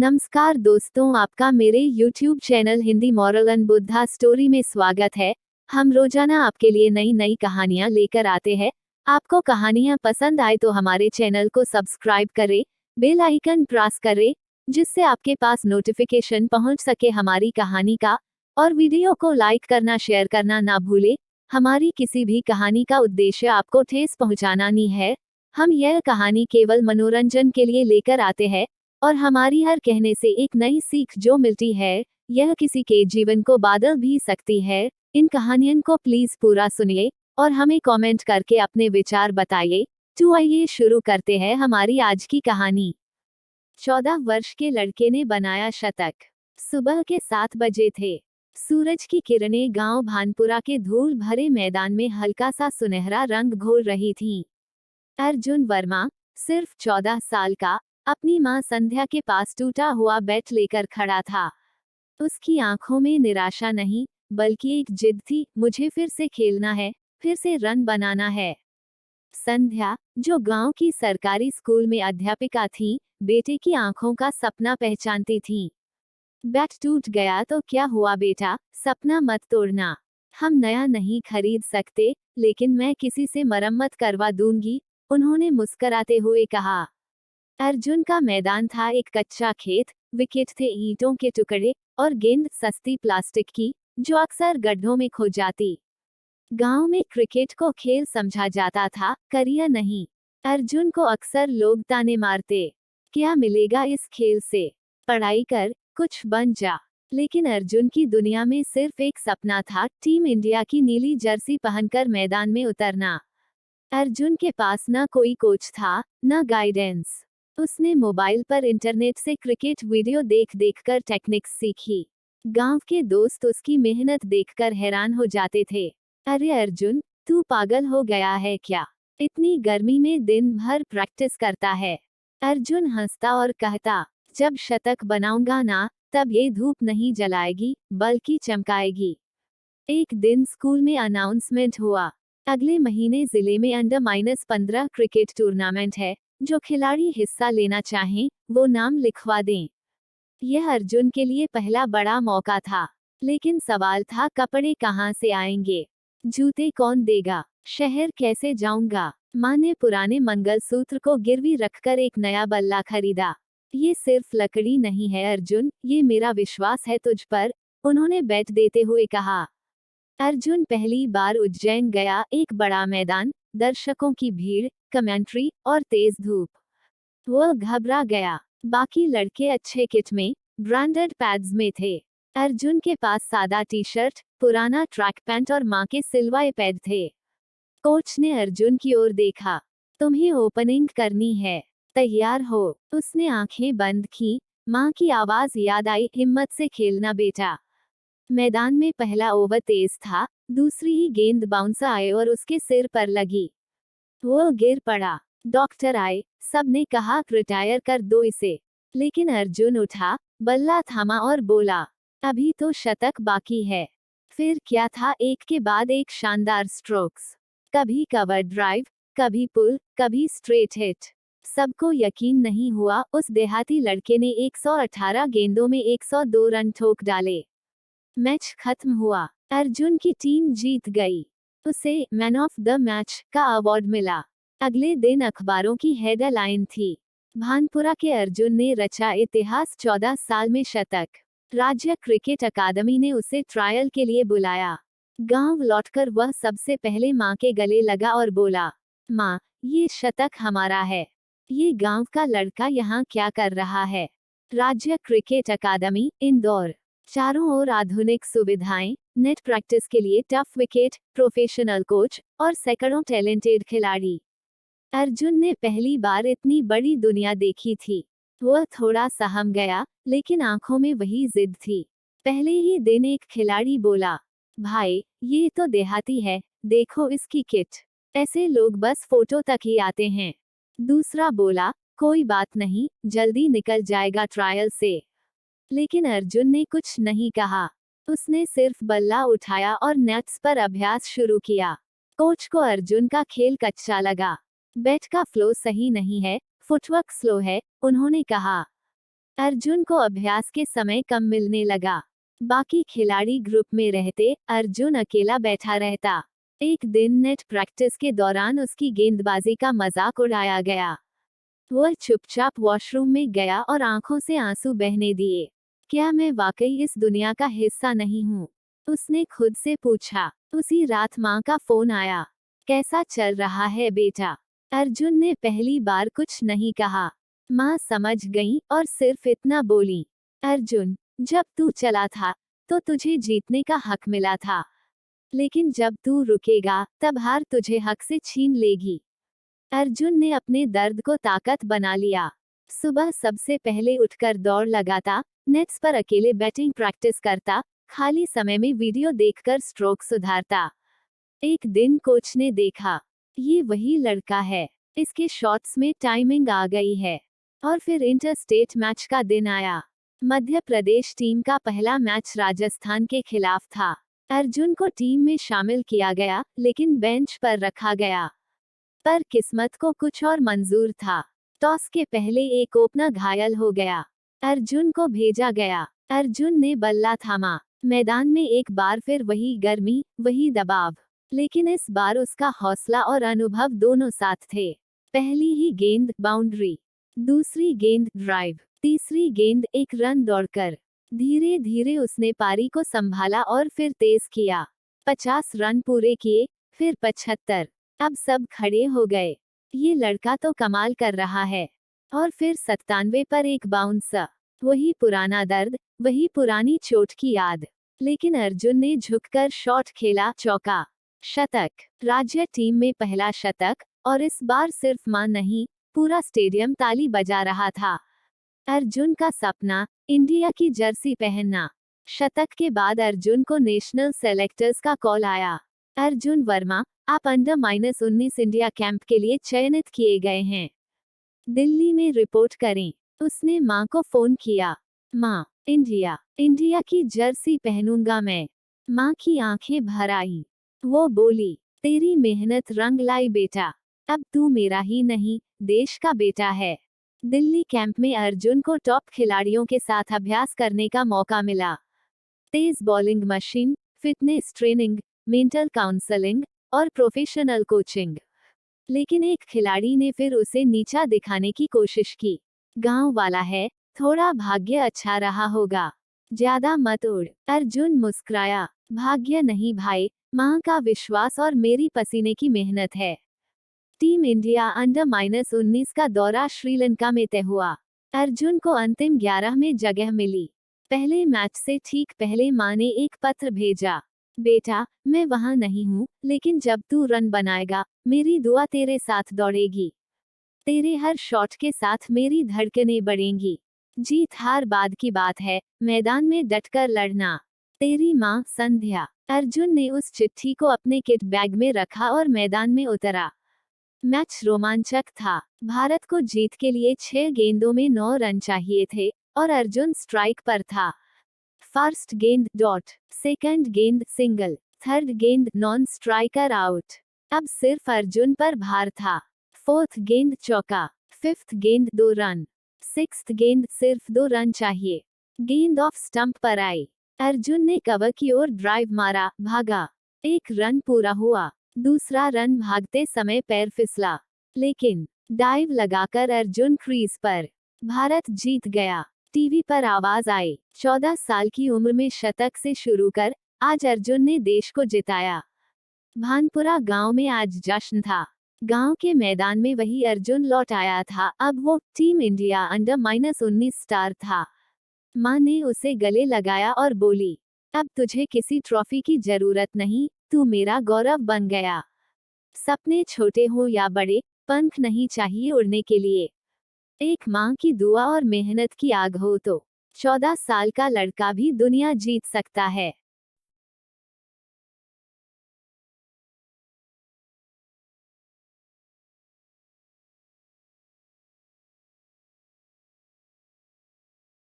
नमस्कार दोस्तों, आपका मेरे YouTube channel Hindi moral and Buddha story में स्वागत है। हम रोजाना आपके लिए नई नई कहानियां लेकर आते हैं। आपको कहानियां पसंद आए तो हमारे चैनल को सब्सक्राइब करें, बेल आइकन प्रेस करें, जिससे आपके पास नोटिफिकेशन पहुंच सके हमारी कहानी का। और वीडियो को लाइक करना, शेयर करना ना भूले। हमारी किसी भी कहानी का उद्देश्य आपको ठेस पहुंचाना नहीं है। हम यह कहानी केवल मनोरंजन के लिए लेकर आते हैं और हमारी हर कहने से एक नई सीख जो मिलती है, यह किसी के जीवन को बदल भी सकती है। इन कहानियों को प्लीज पूरा सुनिए और हमें कमेंट करके अपने विचार बताइए। तो आइए शुरू करते हैं हमारी आज की कहानी। 14 वर्ष के लड़के ने बनाया शतक। सुबह के 7 बजे थे। सूरज की किरणें गांव भानपुरा के धूल भरे मैदान में हल्का सा सुनहरा रंग घोल रही थीं। अर्जुन वर्मा, सिर्फ 14 साल का, अपनी मां संध्या के पास टूटा हुआ बैट लेकर खड़ा था। उसकी आंखों में निराशा नहीं, बल्कि एक जिद थी, मुझे फिर से खेलना है, फिर से रन बनाना है। संध्या, जो गांव की सरकारी स्कूल में अध्यापिका थी, बेटे की आंखों का सपना पहचानती थी। बैट टूट गया तो क्या हुआ बेटा, सपना मत तोड़ना। हम नया नहीं खरीद सकते, लेकिन मैं किसी से मरम्मत करवा दूंगी, उन्होंने मुस्कुराते हुए कहा। अर्जुन का मैदान था एक कच्चा खेत, विकेट थे ईंटों के टुकड़े और गेंद सस्ती प्लास्टिक की, जो अक्सर गड्ढों में खो जाती। गांव में क्रिकेट को खेल समझा जाता था, करियर नहीं। अर्जुन को अक्सर लोग ताने मारते, क्या मिलेगा इस खेल से, पढ़ाई कर, कुछ बन जा। लेकिन अर्जुन की दुनिया में सिर्फ एक सपना था, टीम इंडिया की नीली जर्सी पहनकर मैदान में उतरना। अर्जुन के पास न कोई कोच था, न गाइडेंस। उसने मोबाइल पर इंटरनेट से क्रिकेट वीडियो देख देखकर टेक्निक्स सीखी। गांव के दोस्त उसकी मेहनत देखकर हैरान हो जाते थे। अरे अर्जुन, तू पागल हो गया है क्या, इतनी गर्मी में दिन भर प्रैक्टिस करता है। अर्जुन हंसता और कहता, जब शतक बनाऊंगा ना, तब ये धूप नहीं जलाएगी, बल्कि चमकाएगी। एक दिन स्कूल में अनाउंसमेंट हुआ, अगले महीने जिले में अंडर-15 क्रिकेट टूर्नामेंट है, जो खिलाड़ी हिस्सा लेना चाहें, वो नाम लिखवा दें। यह अर्जुन के लिए पहला बड़ा मौका था, लेकिन सवाल था, कपड़े कहाँ से आएंगे, जूते कौन देगा, शहर कैसे जाऊंगा। माँ ने पुराने मंगलसूत्र को गिरवी रखकर एक नया बल्ला खरीदा। ये सिर्फ लकड़ी नहीं है अर्जुन, ये मेरा विश्वास है तुझ पर, उन्होंने बैट देते हुए कहा। अर्जुन पहली बार उज्जैन गया, एक बड़ा मैदान, दर्शकों की भीड़, कमेंट्री और तेज धूप। वो घबरा गया। बाकी लड़के अच्छे किट में, ब्रांडेड पैड्स में थे। अर्जुन के पास सादा टी शर्ट, पुराना ट्रैक पैंट और माँ के सिलवाए पैड थे। कोच ने अर्जुन की ओर देखा, तुम्हें ओपनिंग करनी है, तैयार हो। उसने आंखें बंद की, माँ की आवाज याद आई, हिम्मत से खेलना बेटा। मैदान में पहला ओवर तेज था, दूसरी ही गेंद बाउंस आए और उसके सिर पर लगी। वो गिर पड़ा। डॉक्टर आए, सबने कहा रिटायर कर दो इसे, लेकिन अर्जुन उठा, बल्ला थामा और बोला, अभी तो शतक बाकी है। फिर क्या था, एक के बाद एक शानदार स्ट्रोक्स, कभी कवर ड्राइव, कभी पुल, कभी स्ट्रेट हिट। सबको यकीन नहीं हुआ, उस देहाती लड़के ने 118 गेंदों में 102 रन ठोक डाले। मैच खत्म हुआ, अर्जुन की टीम जीत गई। उसे मैन ऑफ द मैच का अवार्ड मिला। अगले दिन अखबारों की हेडलाइन थी, भानपुरा के अर्जुन ने रचा इतिहास, 14 साल में शतक। राज्य क्रिकेट अकादमी ने उसे ट्रायल के लिए बुलाया। गांव लौटकर वह सबसे पहले मां के गले लगा और बोला, मां, ये शतक हमारा है। ये गांव का लड़का यहाँ क्या कर रहा है। राज्य क्रिकेट अकादमी, इंदौर। चारों ओर आधुनिक सुविधाएं, नेट प्रैक्टिस के लिए टफ विकेट, प्रोफेशनल कोच और सैकड़ों टैलेंटेड खिलाड़ी। अर्जुन ने पहली बार इतनी बड़ी दुनिया देखी थी। वह थोड़ा सहम गया, लेकिन आंखों में वही जिद थी। पहले ही दिन एक खिलाड़ी बोला, भाई, ये तो देहाती है, देखो इसकी किट। ऐसे लोग बस फोटो तक ही आते हैं। दूसरा बोला, कोई बात नहीं, जल्दी निकल जाएगा ट्रायल से। लेकिन अर्जुन ने कुछ नहीं कहा। उसने सिर्फ बल्ला उठाया और नेट्स पर अभ्यास शुरू किया। कोच को अर्जुन का खेल कच्चा लगा। बैट का फ्लो सही नहीं है, फुटवर्क स्लो है, उन्होंने कहा। अर्जुन को अभ्यास के समय कम मिलने लगा। बाकी खिलाड़ी ग्रुप में रहते, अर्जुन अकेला बैठा रहता। एक दिन नेट प्रैक्टिस के दौरान उसकी गेंदबाजी का मजाक उड़ाया गया। वह चुपचाप वॉशरूम में गया और आंखों से आंसू बहने दिए। क्या मैं वाकई इस दुनिया का हिस्सा नहीं हूँ? उसने खुद से पूछा। उसी रात माँ का फोन आया। कैसा चल रहा है बेटा? अर्जुन ने पहली बार कुछ नहीं कहा। माँ समझ गई और सिर्फ इतना बोली, अर्जुन, जब तू चला था तो तुझे जीतने का हक मिला था, लेकिन जब तू रुकेगा तब हार तुझे हक से छीन लेगी। अर्जुन ने अपने दर्द को ताकत बना लिया। सुबह सबसे पहले उठकर दौड़ लगाता, नेट्स पर अकेले बैटिंग प्रैक्टिस करता, खाली समय में वीडियो देखकर स्ट्रोक सुधारता। एक दिन कोच ने देखा, ये वही लड़का है, इसके शॉट्स में टाइमिंग आ गई है। और फिर इंटर स्टेट मैच का दिन आया। मध्य प्रदेश टीम का पहला मैच राजस्थान के खिलाफ था। अर्जुन को टीम में शामिल किया गया, लेकिन बेंच पर रखा गया। पर किस्मत को कुछ और मंजूर था। टॉस के पहले एक ओपनर घायल हो गया। अर्जुन को भेजा गया। अर्जुन ने बल्ला थामा। मैदान में एक बार फिर वही गर्मी, वही दबाव, लेकिन इस बार उसका हौसला और अनुभव दोनों साथ थे। पहली ही गेंद बाउंड्री, दूसरी गेंद ड्राइव, तीसरी गेंद एक रन दौड़कर। धीरे धीरे उसने पारी को संभाला और फिर तेज किया। 50 रन पूरे किए, फिर 75। अब सब खड़े हो गए। ये लड़का तो कमाल कर रहा है। और फिर 97 पर एक बाउंस। वही पुराना दर्द, वही पुरानी चोट की याद। लेकिन अर्जुन ने झुककर शॉट खेला, चौका, शतक, राज्य टीम में पहला शतक, और इस बार सिर्फ मां नहीं, पूरा स्टेडियम ताली बजा रहा था। अर्जुन का सपना, इंडिया की जर्सी पहनना। शतक के बाद अर्जुन को नेशनल सेलेक्टर्स का कॉल आया। अर्जुन वर्मा, आप अंडर-19 इंडिया कैंप के लिए चयनित किए गए हैं। दिल्ली में रिपोर्ट करें। उसने मां को फोन किया। मां, इंडिया की जर्सी पहनूंगा मैं। मां की आंखें भर आई। वो बोली, तेरी मेहनत रंग लाई बेटा। अब तू मेरा ही नहीं, देश का बेटा है। दिल्ली कैंप में अर्जुन को टॉप खिलाड़ियों के साथ अभ्यास करने का मौका मिला। तेज bowling machine, fitness training, mental counselling और प्रोफेशनल कोचिंग। लेकिन एक खिलाड़ी ने फिर उसे नीचा दिखाने की कोशिश की। गांव वाला है, थोड़ा भाग्य अच्छा रहा होगा, ज्यादा मत उड़। अर्जुन मुस्कुराया, भाग्य नहीं भाई, मां का विश्वास और मेरी पसीने की मेहनत है। टीम इंडिया अंडर-19 का दौरा श्रीलंका में तय हुआ। अर्जुन को अंतिम 11 में जगह मिली। पहले मैच से ठीक पहले मां ने एक पत्र भेजा, बेटा, मैं वहां नहीं हूँ, लेकिन जब तू रन बनाएगा, मेरी दुआ तेरे साथ दौड़ेगी। तेरे हर शॉट के साथ मेरी धड़कनें बढ़ेंगी। जीत हार बाद की बात है, मैदान में डटकर लड़ना। तेरी माँ संध्या। अर्जुन ने उस चिट्ठी को अपने किट बैग में रखा और मैदान में उतरा। मैच रोमांचक था। भारत को जीत के लिए 6 गेंदों में 9 रन चाहिए थे, और अर्जुन स्ट्राइक पर था। फर्स्ट गेंद डॉट, सेकंड गेंद सिंगल, थर्ड गेंद नॉन स्ट्राइकर आउट। अब सिर्फ अर्जुन पर भार था। फोर्थ गेंद चौका, फिफ्थ गेंद 2 रन, सिक्स्थ गेंद सिर्फ 2 रन चाहिए। गेंद ऑफ स्टंप पर आई। अर्जुन ने कवर की ओर ड्राइव मारा, भागा। 1 रन पूरा हुआ। दूसरा रन भागते समय पैर फिसला, लेकिन डाइव लगाकर अर्जुन क्रीज पर। भारत जीत गया। टीवी पर आवाज आई, 14 साल की उम्र में शतक से शुरू कर, आज अर्जुन ने देश को जिताया। भानपुरा गांव में आज जश्न था। गांव के मैदान में वही अर्जुन लौट आया था। अब वो टीम इंडिया अंडर-19 स्टार था। मां ने उसे गले लगाया और बोली, अब तुझे किसी ट्रॉफी की जरूरत नहीं, तू मेरा गौरव बन गया। सपने छोटे हो या बड़े, पंख नहीं चाहिए उड़ने के लिए। एक मां की दुआ और मेहनत की आग हो तो 14 साल का लड़का भी दुनिया जीत सकता है।